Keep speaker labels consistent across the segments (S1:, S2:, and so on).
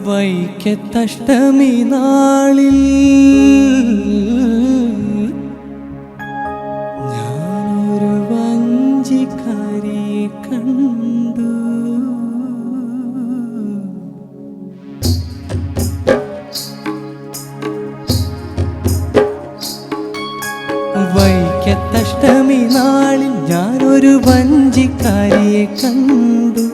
S1: വൈക്കത്തഷ്ടമി നാളിൽ ഞാനൊരു വഞ്ചിക്കാരിയെ കണ്ടു. വൈക്കത്തഷ്ടമി നാളിൽ ഞാനൊരു വഞ്ചിക്കാരിയെ കണ്ടു.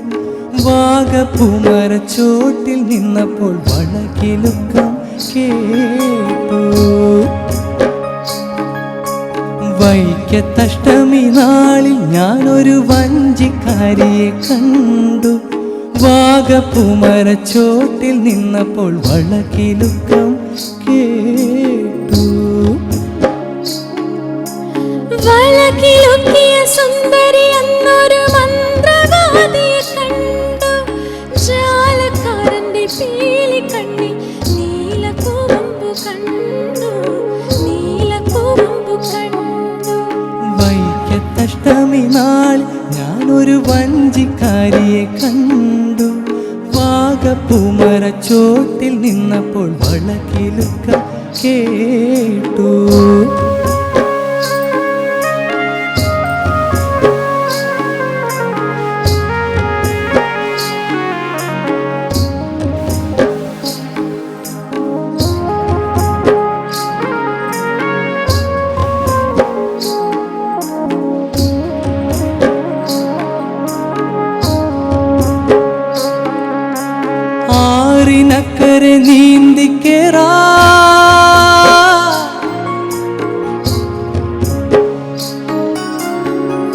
S1: വാഗപ്പൂമരച്ചോട്ടിൽ നിന്നപ്പോൾ വളകിലുക്കം കേട്ടു. വൈക്കത്തഷ്ടമി നാളിൽ ഞാനൊരു വഞ്ചിക്കാരിയെ കണ്ടു. വാഗപ്പൂമരച്ചോട്ടിൽ നിന്നപ്പോൾ വളകിലുക്കം കേട്ടു.
S2: വളകിലുക്കിയ സുന്ദരി എന്നൊരു മന്ത്രവാദിയെ കണ്ടു. ജാലക്കാരന്റെ പീലി കണ്ണി നീലക്കൂവമ്പു കണ്ടു, നീലക്കൂവമ്പു കണ്ടു.
S1: വൈക്കത്തഷ്ടമി നാളിൽ ഞാനൊരു വഞ്ചിക്കാരിയെ കണ്ടു. വാഗപ്പൂമരച്ചോട്ടിൽ നിന്നപ്പോൾ വളകിലുക്കം കേട്ടു. ആറിനക്കരെ നീന്തിക്കേറാ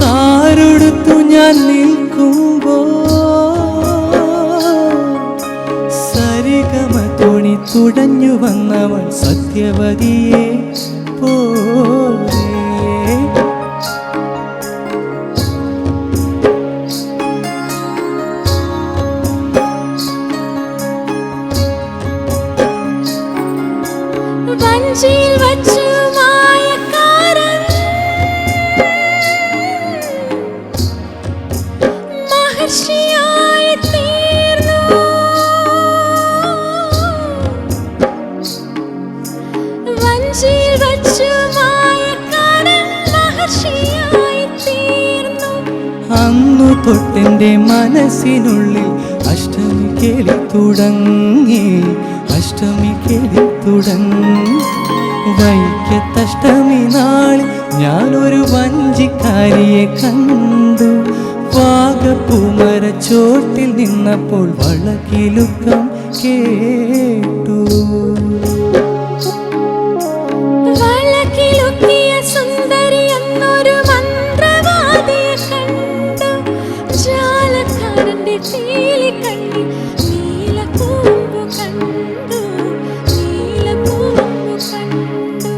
S1: താരെടുത്തു ഞാൻ നിൽക്കുമ്പോ സരിഗമ തോണി തുടഞ്ഞു വന്നവൾ സത്യവതിയെ പോലെ.
S2: വഞ്ചിയിൽ വച്ചു മായക്കാരൻ മഹർഷിയായി തീർന്നു. വഞ്ചിയിൽ വച്ചു മായക്കാരൻ മഹർഷിയായി തീർന്നു.
S1: അന്നു തൊട്ടെന്റെ മനസ്സിനുള്ളിൽ അഷ്ടമി കേളി തുടങ്ങി, അഷ്ടമി കേളി തുടങ്ങി. വൈക്കത്തഷ്ടമി നാളിൽ ഞാനൊരു വഞ്ചിക്കാരിയെ കണ്ടു. വാഗപ്പൂമരച്ചോട്ടിൽ നിന്നപ്പോൾ വളകിലുക്കം കേട്ടു.
S2: വളകിലുക്കിയ സുന്ദരി എന്നൊരു മന്ത്രവാദിയെ കണ്ടു. ജാലക്കാരന്റെ പീലി കണ്ണി നീലക്കൂവമ്പു കണ്ടു, നീലക്കൂവമ്പു കണ്ടു.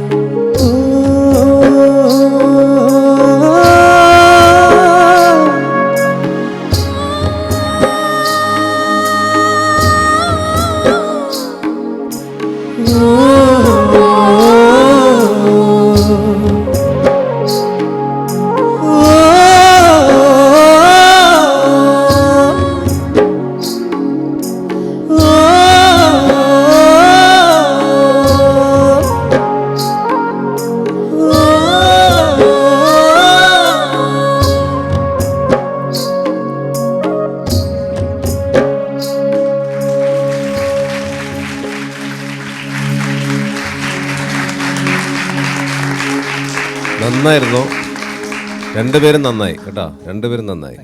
S3: നന്നായിരുന്നു, രണ്ടുപേരും നന്നായി കേട്ടോ, രണ്ടുപേരും നന്നായി.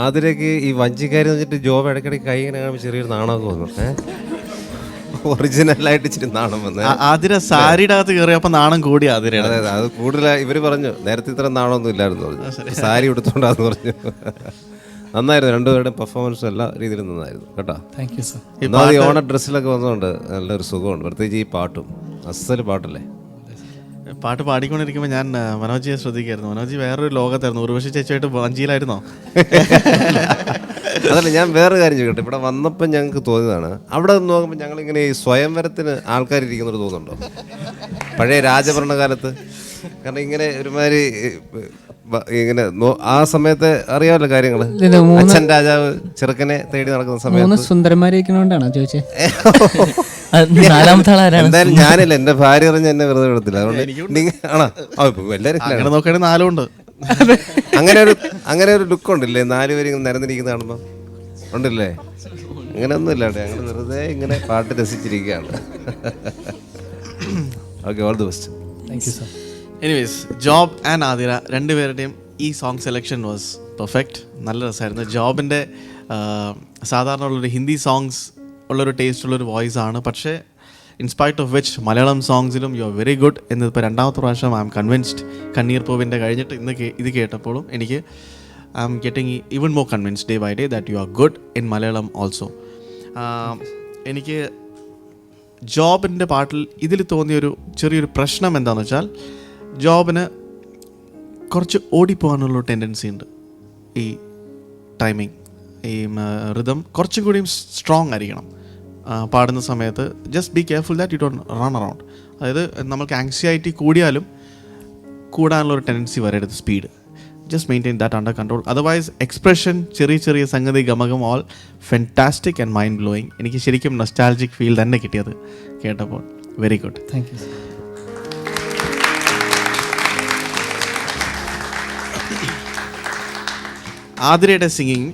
S3: ആതിരയ്ക്ക് ഈ വഞ്ചിക്കാരി എന്ന് വെച്ചിട്ട് ജോബ് ഇടയ്ക്കിടയ്ക്ക് കൈ ഇങ്ങനെ കാണുമ്പോൾ ചെറിയൊരു നാണമൊക്കെ വന്നു. ഒറിജിനലായിട്ട് ഇച്ചിരി നാണം വന്നു.
S4: ആതിര സാരിയുടെ അകത്ത് കയറിയപ്പോ നാണം കൂടി ആതിരയാണ്.
S3: അതെ, അത് കൂടുതൽ ഇവര് പറഞ്ഞു നേരത്തെ ഇത്ര നാണമൊന്നും ഇല്ലായിരുന്നു പറഞ്ഞു, സാരി എടുത്തോണ്ടാന്ന് പറഞ്ഞു. നന്നായിരുന്നു, രണ്ടുപേരുടെയും പെർഫോമൻസും എല്ലാ രീതിയിലും നന്നായിരുന്നു കേട്ടോ.
S1: Thank you sir.
S3: ഈ ഓണ ഡ്രസ്സിലൊക്കെ വന്നതുകൊണ്ട് നല്ലൊരു സുഖമുണ്ട്, പ്രത്യേകിച്ച് ഈ പാട്ടും അസല് പാട്ടല്ലേ.
S4: പാട്ട് പാടിക്കൊണ്ടിരിക്കുമ്പോൾ ഞാൻ മനോജിയെ ശ്രദ്ധിക്കായിരുന്നു. മനോജി വേറൊരു ലോകത്തായിരുന്നു. ഉർവശി ചേച്ചിയായിട്ട് വഞ്ചിയിലായിരുന്നോ?
S3: അതല്ല, ഞാൻ വേറെ കാര്യം ചോദിക്കട്ടെ. ഇവിടെ വന്നപ്പോൾ ഞങ്ങൾക്ക് തോന്നിയതാണ്, അവിടെ നോക്കുമ്പോൾ ഞങ്ങളിങ്ങനെ ഈ സ്വയംവരത്തിന് ആൾക്കാരിരിക്കുന്നൊരു തോന്നുന്നുണ്ടോ? പഴയ രാജഭരണകാലത്ത്. കാരണം ഇങ്ങനെ ഒരുമാതിരി ഇങ്ങനെ ആ സമയത്ത് അറിയാമല്ലോ കാര്യങ്ങള്. അച്ഛൻ രാജാവ് ചെറുക്കനെ തേടി നടക്കുന്ന സമയത്ത്
S5: സുന്ദരന്മാരിക്കണോണ്ടാണോ ചോദിച്ചേ?
S3: എന്തായാലും ഞാനില്ല, എന്റെ ഭാര്യ അറിഞ്ഞ് എന്നെ വെറുതെ വിടത്തില്ല. അതുകൊണ്ട് ആണോ എല്ലാവരും
S4: നോക്കുകയാണെങ്കിൽ 4 ഉണ്ട്.
S3: അങ്ങനെ ഒരു ലുക്ക് ഉണ്ടല്ലേ 4 പേര് ഇങ്ങനെ നിരന്നിരിക്കുന്ന കാണുമ്പോ ഉണ്ടല്ലേ? അങ്ങനെ ഒന്നുമില്ല കേട്ടോ, ഞങ്ങൾ വെറുതെ ഇങ്ങനെ പാട്ട് രസിച്ചിരിക്കുകയാണ്. Okay, all the best.
S5: Thank you sir.
S4: Anyways, Job and Athira രണ്ടുപേരുടെയും ഈ സോങ് സെലക്ഷൻ വാസ് പെർഫെക്റ്റ്. നല്ല രസമായിരുന്നു. ജോബിൻ്റെ സാധാരണ ഉള്ളൊരു ഹിന്ദി സോങ്സ് ഉള്ളൊരു ടേസ്റ്റ് ഉള്ളൊരു വോയിസ് ആണ്. പക്ഷേ ഇൻസ്പൈറ്റ് ഓഫ് വിച്ച് മലയാളം സോങ്സിലും യു ആർ വെരി ഗുഡ് എന്നിപ്പോൾ 2ാമത്തെ പ്രാവശ്യം ഐ എം കൺവിൻസ്ഡ്. കണ്ണീർ പൂവിൻ്റെ കഴിഞ്ഞിട്ട് ഇന്ന് ഇത് കേട്ടപ്പോഴും എനിക്ക് I am getting even more convinced day by day that you are good in Malayalam also. എനിക്ക് ജോബിൻ്റെ പാട്ടിൽ ഇതിൽ തോന്നിയൊരു ചെറിയൊരു പ്രശ്നം എന്താണെന്ന് വെച്ചാൽ, ജോബിന് കുറച്ച് ഓടിപ്പോകാനുള്ള ടെൻഡൻസി ഉണ്ട്. ഈ ടൈമിങ്, ഈ റിതം കുറച്ചും കൂടിയും സ്ട്രോങ് ആയിരിക്കണം പാടുന്ന സമയത്ത്. Just be careful that you don't run around. അതായത് നമുക്ക് ആങ്സൈറ്റി കൂടാനുള്ളൊരു ടെൻഡൻസി വരരുത് speed. Just maintain that under control. Otherwise, expression, ചെറിയ സംഗതി ഗമകം all fantastic and mind blowing. എനിക്ക് ശരിക്കും നൊസ്റ്റാൾജിക് ഫീൽ തന്നെ കിട്ടിയത് കേട്ടപ്പോൾ. Very good.
S5: Thank you sir.
S4: ആതിരയുടെ സിംഗിങ്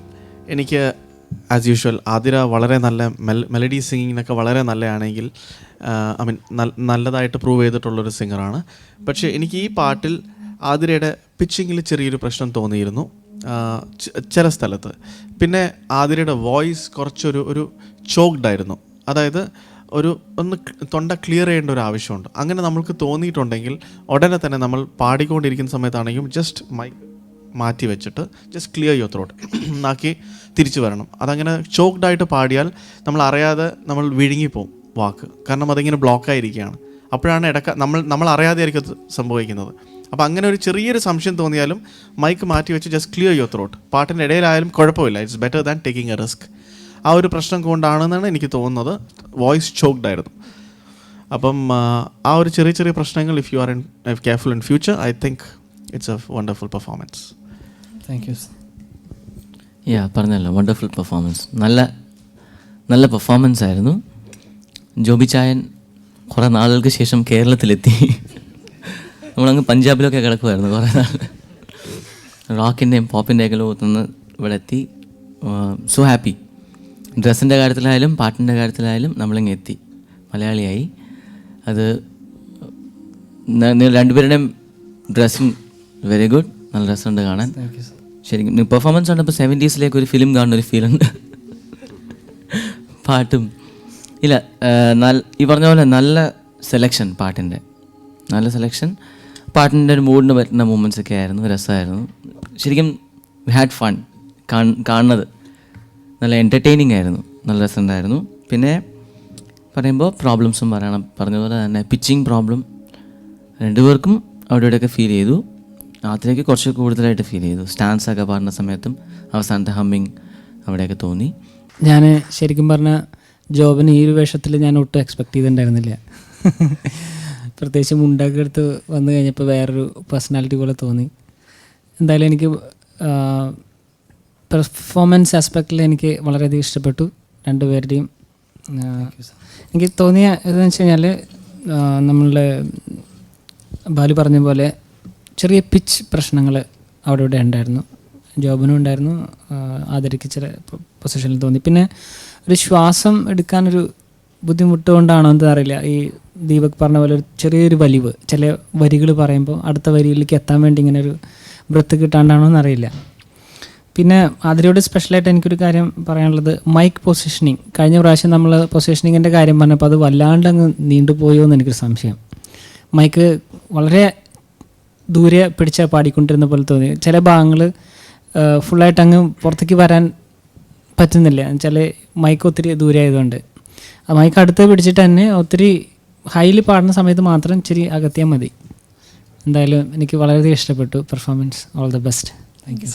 S4: എനിക്ക് ആസ് യൂഷ്വൽ, ആതിര വളരെ നല്ല മെലഡി സിംഗിങ്ങിനൊക്കെ വളരെ നല്ലതാണെങ്കിൽ ഐ മീൻ നല്ലതായിട്ട് പ്രൂവ് ചെയ്തിട്ടുള്ളൊരു സിംഗറാണ്. പക്ഷേ എനിക്ക് ഈ പാട്ടിൽ ആതിരയുടെ പിച്ചിങ്ങിൽ ചെറിയൊരു പ്രശ്നം തോന്നിയിരുന്നു ചില സ്ഥലത്ത്. പിന്നെ ആതിരയുടെ വോയിസ് കുറച്ചൊരു ചോക്ഡ് ആയിരുന്നു. അതായത് ഒന്ന് തൊണ്ട ക്ലിയർ ചെയ്യേണ്ട ഒരു ആവശ്യമുണ്ട്. അങ്ങനെ നമ്മൾക്ക് തോന്നിയിട്ടുണ്ടെങ്കിൽ ഉടനെ തന്നെ നമ്മൾ പാടിക്കൊണ്ടിരിക്കുന്ന സമയത്താണെങ്കിലും ജസ്റ്റ് മൈക്ക് മാറ്റി വെച്ചിട്ട് ജസ്റ്റ് ക്ലിയർ യുവർ ത്രോട്ട് ആക്കി തിരിച്ചു വരണം. അതങ്ങനെ ചോക്ഡായിട്ട് പാടിയാൽ നമ്മൾ അറിയാതെ നമ്മൾ വിഴുങ്ങിപ്പോവും വാക്ക്. കാരണം അതിങ്ങനെ ബ്ലോക്കായിരിക്കുകയാണ്. അപ്പോഴാണ് നമ്മൾ അറിയാതെ ആയിരിക്കും അത് സംഭവിക്കുന്നത്. അപ്പോൾ അങ്ങനെ ഒരു ചെറിയൊരു സംശയം തോന്നിയാലും മൈക്ക് മാറ്റി വെച്ച് ജസ്റ്റ് ക്ലിയർ യുവർ ത്രോട്ട്. പാട്ടിൻ്റെ ഇടയിലായാലും കുഴപ്പമില്ല. It's better than taking A risk. ആ ഒരു പ്രശ്നം കൊണ്ടാണെന്നാണ് എനിക്ക് തോന്നുന്നത്. വോയിസ് ചോക്ഡ് ആയിരുന്നു. അപ്പം ആ ഒരു ചെറിയ പ്രശ്നങ്ങൾ if you are careful in future, I think it's A wonderful performance.
S5: Thank you.
S6: പറഞ്ഞല്ലോ, വണ്ടർഫുൾ പെർഫോമൻസ്. നല്ല പെർഫോമൻസ് ആയിരുന്നു. ജോബി ചായൻ കുറേ നാളുകൾക്ക് ശേഷം കേരളത്തിലെത്തി. നമ്മളങ്ങ് പഞ്ചാബിലൊക്കെ കിടക്കുമായിരുന്നു കുറേ നാൾ. റോക്കിൻ്റെയും പോപ്പിൻ്റെയൊക്കെ ലോകത്തുനിന്ന് ഇവിടെ എത്തി. So happy. ഡ്രസ്സിൻ്റെ കാര്യത്തിലായാലും പാട്ടിൻ്റെ കാര്യത്തിലായാലും നമ്മളിങ്ങ് എത്തി, മലയാളിയായി. അത് രണ്ടുപേരുടെയും ഡ്രസ്സിങ് വെരി ഗുഡ്. നല്ല രസമുണ്ട് കാണാൻ. ശരിക്കും പെർഫോമൻസ് കണ്ടപ്പോൾ 70s ഒരു ഫിലിം കാണുന്ന ഒരു ഫീലുണ്ട്. പാട്ടും ഇല്ല, ഈ പറഞ്ഞ പോലെ നല്ല സെലക്ഷൻ, പാട്ടിൻ്റെ നല്ല സെലക്ഷൻ. പാട്ടിൻ്റെ ഒരു മൂഡിന് പറ്റുന്ന മൂമെൻറ്റ്സ് ഒക്കെ ആയിരുന്നു, രസമായിരുന്നു. ശരിക്കും ഹാഡ് ഫൺ. കാണുന്നത് നല്ല എൻ്റർടൈനിങ് ആയിരുന്നു, നല്ല രസമുണ്ടായിരുന്നു. പിന്നെ പറയുമ്പോൾ പ്രോബ്ലംസും പറഞ്ഞതുപോലെ തന്നെ പിച്ചിങ് പ്രോബ്ലം രണ്ടുപേർക്കും അവിടെ ഇവിടെയൊക്കെ ഫീൽ ചെയ്തു. അതിലേക്ക് കുറച്ച് കൂടുതലായിട്ട് ഫീൽ ചെയ്തു. സ്റ്റാൻസൊക്കെ പാടുന്ന സമയത്തും അവസാനത്തെ ഹമ്മിങ് അവിടെയൊക്കെ തോന്നി.
S5: ഞാൻ ശരിക്കും പറഞ്ഞാൽ ജോബിന് ഈ ഒരു വേഷത്തിൽ ഞാൻ ഒട്ടും എക്സ്പെക്ട് ചെയ്തിട്ടുണ്ടായിരുന്നില്ല. പ്രത്യേകിച്ച് മുണ്ടൊക്കെ എടുത്ത് വന്നു കഴിഞ്ഞപ്പോൾ വേറൊരു പേഴ്സണാലിറ്റി പോലെ തോന്നി. എന്തായാലും എനിക്ക് പെർഫോമൻസ് ആസ്പെക്റ്റിൽ എനിക്ക് വളരെയധികം ഇഷ്ടപ്പെട്ടു രണ്ടുപേരുടെയും. എനിക്ക് തോന്നിയ ഇതെന്ന് വെച്ച് കഴിഞ്ഞാൽ, നമ്മളുടെ ബാലു പറഞ്ഞ പോലെ ചെറിയ പിച്ച് പ്രശ്നങ്ങൾ അവിടെ ഇവിടെ ഉണ്ടായിരുന്നു. ജോബിനും ഉണ്ടായിരുന്നു, ആദരിക്ക് ചില പൊസിഷനിൽ തോന്നി. പിന്നെ ഒരു ശ്വാസം എടുക്കാനൊരു ബുദ്ധിമുട്ട് കൊണ്ടാണോ എന്താ അറിയില്ല, ഈ ദീപക് പറഞ്ഞ പോലെ ഒരു ചെറിയൊരു വലിവ് ചില വരികൾ പറയുമ്പോൾ അടുത്ത വരിയിലേക്ക് എത്താൻ വേണ്ടി ഇങ്ങനെ ഒരു ബ്രത്ത് കിട്ടാണ്ടാണോ എന്നറിയില്ല. പിന്നെ അതിലൂടെ സ്പെഷ്യലായിട്ട് എനിക്കൊരു കാര്യം പറയാനുള്ളത്, മൈക്ക് പൊസിഷനിങ്. കഴിഞ്ഞ പ്രാവശ്യം നമ്മൾ പൊസിഷനിങ്ങിൻ്റെ കാര്യം പറഞ്ഞപ്പോൾ അത് വല്ലാണ്ട് അങ്ങ് നീണ്ടുപോയോ എന്ന് എനിക്കൊരു സംശയം. മൈക്ക് വളരെ ദൂരെ പിടിച്ച പാടിക്കൊണ്ടിരുന്ന പോലെ തോന്നി. ചില ഭാഗങ്ങൾ ഫുള്ളായിട്ട് അങ്ങ് പുറത്തേക്ക് വരാൻ പറ്റുന്നില്ല, എന്നുവെച്ചാൽ മൈക്ക് ഒത്തിരി ദൂരെ ആയതുകൊണ്ട്. ആ മൈക്ക് അടുത്ത് പിടിച്ചിട്ട് തന്നെ ഒത്തിരി ഹൈയിൽ പാടുന്ന സമയത്ത് മാത്രം ഇച്ചിരി അകത്തിയാൽ മതി. എന്തായാലും എനിക്ക് വളരെയധികം ഇഷ്ടപ്പെട്ടു performance. All the best. Thank U.